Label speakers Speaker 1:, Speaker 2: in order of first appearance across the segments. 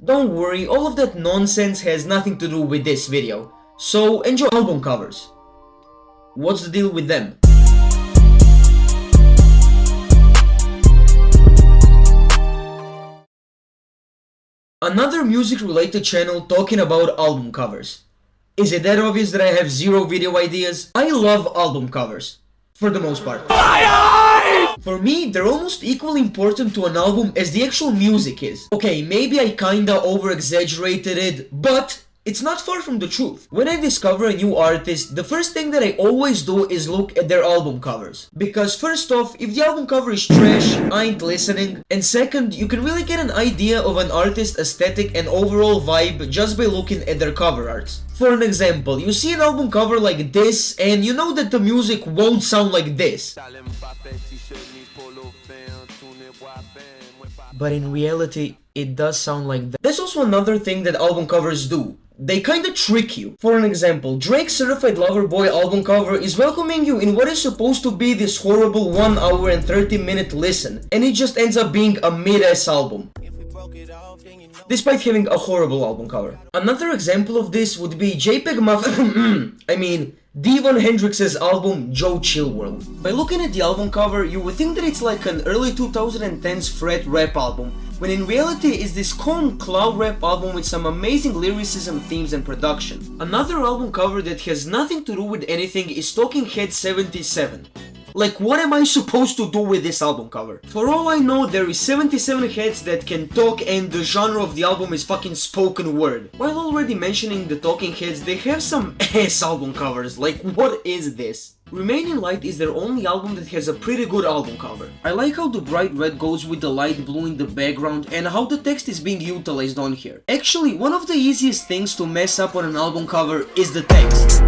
Speaker 1: Don't worry, all of that nonsense has nothing to do with this video. So enjoy album covers. What's the deal with them? Another music related channel talking about album covers. Is it that obvious that I have zero video ideas? I love album covers, for the most part. For me, they're almost equally important to an album as the actual music is. Okay, maybe I kinda over-exaggerated it, but it's not far from the truth. When I discover a new artist, the first thing that I always do is look at their album covers. Because first off, if the album cover is trash, I ain't listening. And second, you can really get an idea of an artist's aesthetic and overall vibe just by looking at their cover arts. For an example, you see an album cover like this, and you know that the music won't sound like this. But in reality, it does sound like that. There's also another thing that album covers do. They kinda trick you. For an example, Drake's Certified Lover Boy album cover is welcoming you in what is supposed to be this horrible 1 hour and 30-minute listen, and it just ends up being a mid-ass album, despite having a horrible album cover. Another example of this would be JPEG Devon Hendrix's album Joe Chill World. By looking at the album cover, you would think that it's like an early 2010s fret rap album, when in reality it's this calm cloud rap album with some amazing lyricism, themes and production. Another album cover that has nothing to do with anything is Talking Heads 77. Like, what am I supposed to do with this album cover? For all I know, there is 77 heads that can talk and the genre of the album is fucking spoken word. While already mentioning the talking heads, they have some ass album covers. Like, what is this? Remaining Light is their only album that has a pretty good album cover. I like how the bright red goes with the light blue in the background and how the text is being utilized on here. Actually, one of the easiest things to mess up on an album cover is the text.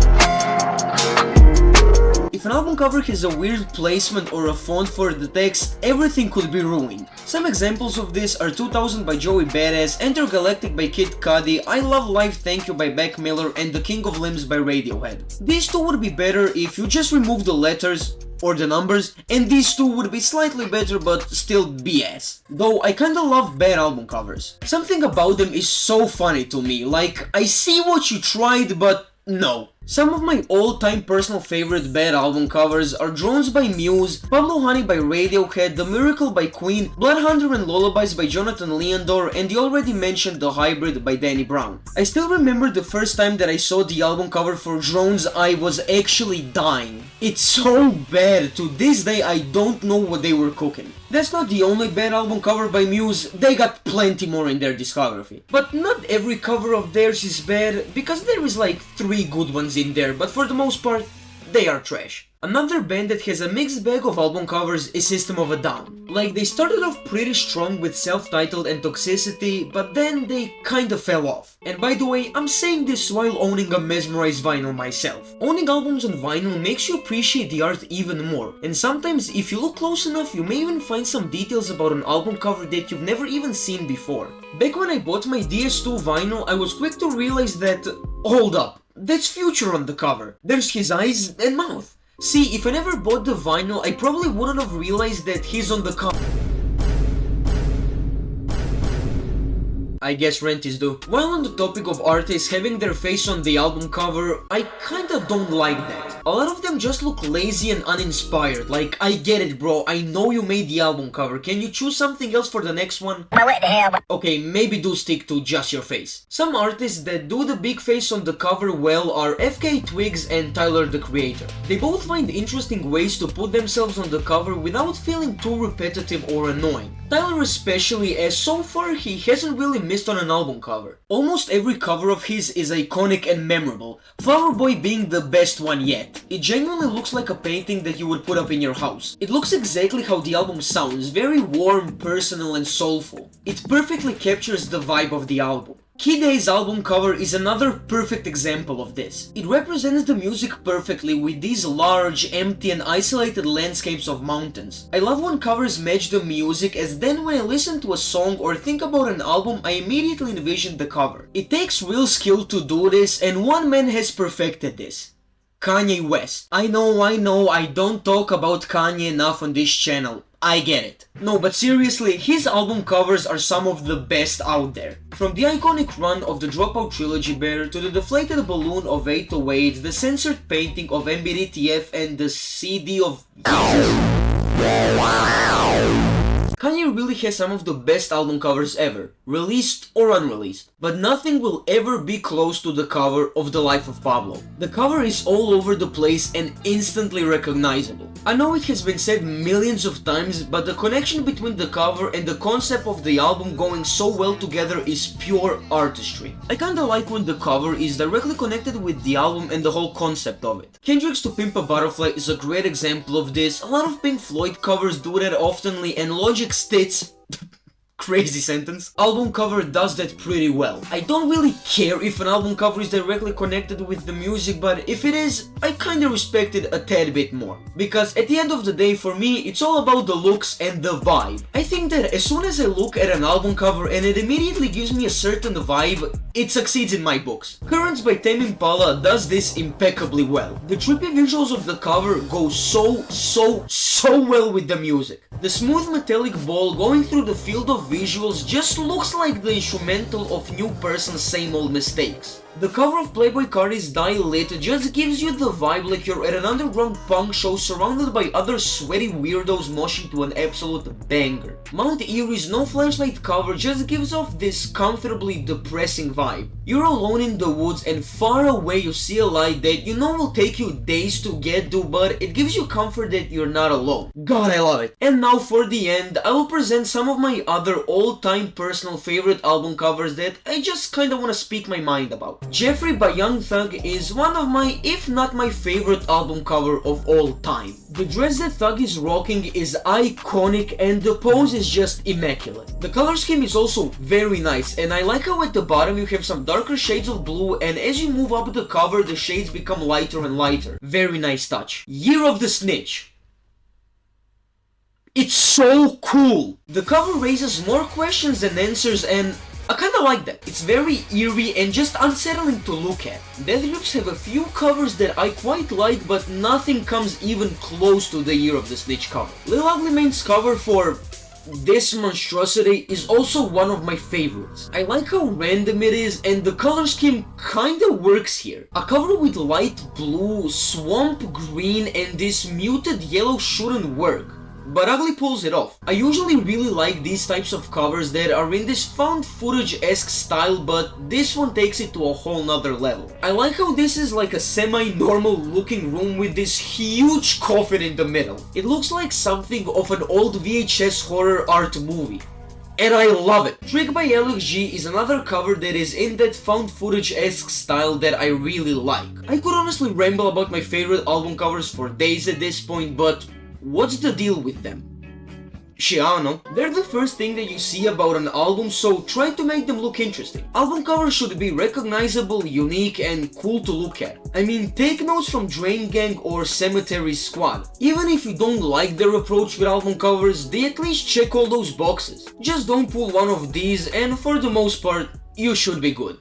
Speaker 1: If an album cover has a weird placement or a font for the text, everything could be ruined. Some examples of this are 2000 by Joey Badass, Intergalactic by Kid Cudi, I Love Life Thank You by Mac Miller, and The King of Limbs by Radiohead. These two would be better if you just remove the letters or the numbers, and these two would be slightly better but still BS. Though I kinda love bad album covers. Something about them is so funny to me, like, I see what you tried but no. Some of my all-time personal favorite bad album covers are Drones by Muse, Pablo Honey by Radiohead, The Miracle by Queen, Bloodhunter and Lullabies by Jonathan Leandor, and the already mentioned The Hybrid by Danny Brown. I still remember the first time that I saw the album cover for Drones, I was actually dying. It's so bad, to this day I don't know what they were cooking. That's not the only bad album cover by Muse, they got plenty more in their discography. But not every cover of theirs is bad, because there is like 3 good ones in there, but for the most part, they are trash. Another band that has a mixed bag of album covers is System of a Down. Like, they started off pretty strong with Self-Titled and Toxicity, but then they kinda fell off. And by the way, I'm saying this while owning a Mesmerized vinyl myself. Owning albums on vinyl makes you appreciate the art even more, and sometimes if you look close enough you may even find some details about an album cover that you've never even seen before. Back when I bought my DS2 vinyl, I was quick to realize that, hold up, that's Future on the cover. There's his eyes and mouth. See, if I never bought the vinyl, I probably wouldn't have realized that he's on the cover. I guess rent is due. While on the topic of artists having their face on the album cover, I kinda don't like that. A lot of them just look lazy and uninspired, like, I get it bro, I know you made the album cover, can you choose something else for the next one? What the hell? Okay, maybe do stick to just your face. Some artists that do the big face on the cover well are FK Twigs and Tyler the Creator. They both find interesting ways to put themselves on the cover without feeling too repetitive or annoying. Tyler especially, as so far he hasn't really missed on an album cover. Almost every cover of his is iconic and memorable, Flower Boy being the best one yet. It genuinely looks like a painting that you would put up in your house. It looks exactly how the album sounds, very warm, personal and soulful. It perfectly captures the vibe of the album. Kid A's album cover is another perfect example of this. It represents the music perfectly with these large, empty and isolated landscapes of mountains. I love when covers match the music, as then when I listen to a song or think about an album, I immediately envision the cover. It takes real skill to do this, and one man has perfected this. Kanye West. I know, I don't talk about Kanye enough on this channel. I get it. No, but seriously, his album covers are some of the best out there. From the iconic run of the Dropout Trilogy Bear to the deflated balloon of 808, the censored painting of MBDTF and the CD of Kanye really has some of the best album covers ever, released or unreleased. But nothing will ever be close to the cover of The Life of Pablo. The cover is all over the place and instantly recognizable. I know it has been said millions of times, but the connection between the cover and the concept of the album going so well together is pure artistry. I kinda like when the cover is directly connected with the album and the whole concept of it. Kendrick's To Pimp a Butterfly is a great example of this. A lot of Pink Floyd covers do that oftenly, and Logic states crazy sentence. Album cover does that pretty well. I don't really care if an album cover is directly connected with the music, but if it is, I kinda respect it a tad bit more. Because at the end of the day, for me, it's all about the looks and the vibe. I think that as soon as I look at an album cover and it immediately gives me a certain vibe, it succeeds in my books. Currents by Tame Impala does this impeccably well. The trippy visuals of the cover go so well with the music. The smooth metallic ball going through the field of visuals just looks like the instrumental of New Person's Same Old Mistakes. The cover of Playboi Carti's Die Lit just gives you the vibe like you're at an underground punk show surrounded by other sweaty weirdos moshing to an absolute banger. Mount Erie's No Flashlight cover just gives off this comfortably depressing vibe. You're alone in the woods and far away you see a light that you know will take you days to get to, but it gives you comfort that you're not alone. God, I love it. And now for the end, I will present some of my other all-time personal favorite album covers that I just kinda wanna speak my mind about. Jeffrey by Young Thug is one of my, if not my favorite album cover of all time. The dress that Thug is rocking is iconic and the pose is just immaculate. The color scheme is also very nice, and I like how at the bottom you have some darker shades of blue, and as you move up the cover the shades become lighter and lighter. Very nice touch. Year of the Snitch. It's so cool! The cover raises more questions than answers, and I kinda like that. It's very eerie and just unsettling to look at. Deathgrips have a few covers that I quite like, but nothing comes even close to the Year of the Snitch cover. Lil Ugly Mane's cover for this monstrosity is also one of my favorites. I like how random it is, and the color scheme kinda works here. A cover with light blue, swamp green, and this muted yellow shouldn't work, but Ugly pulls it off. I usually really like these types of covers that are in this found footage-esque style, but this one takes it to a whole nother level. I like how this is like a semi-normal looking room with this huge coffin in the middle. It looks like something of an old VHS horror art movie, and I love it. Trick by Alex G is another cover that is in that found footage-esque style that I really like. I could honestly ramble about my favorite album covers for days at this point, but what's the deal with them? Shit, I don't know. They're the first thing that you see about an album, so try to make them look interesting. Album covers should be recognizable, unique, and cool to look at. I mean, take notes from Drain Gang or Cemetery Squad. Even if you don't like their approach with album covers, they at least check all those boxes. Just don't pull one of these, and for the most part, you should be good.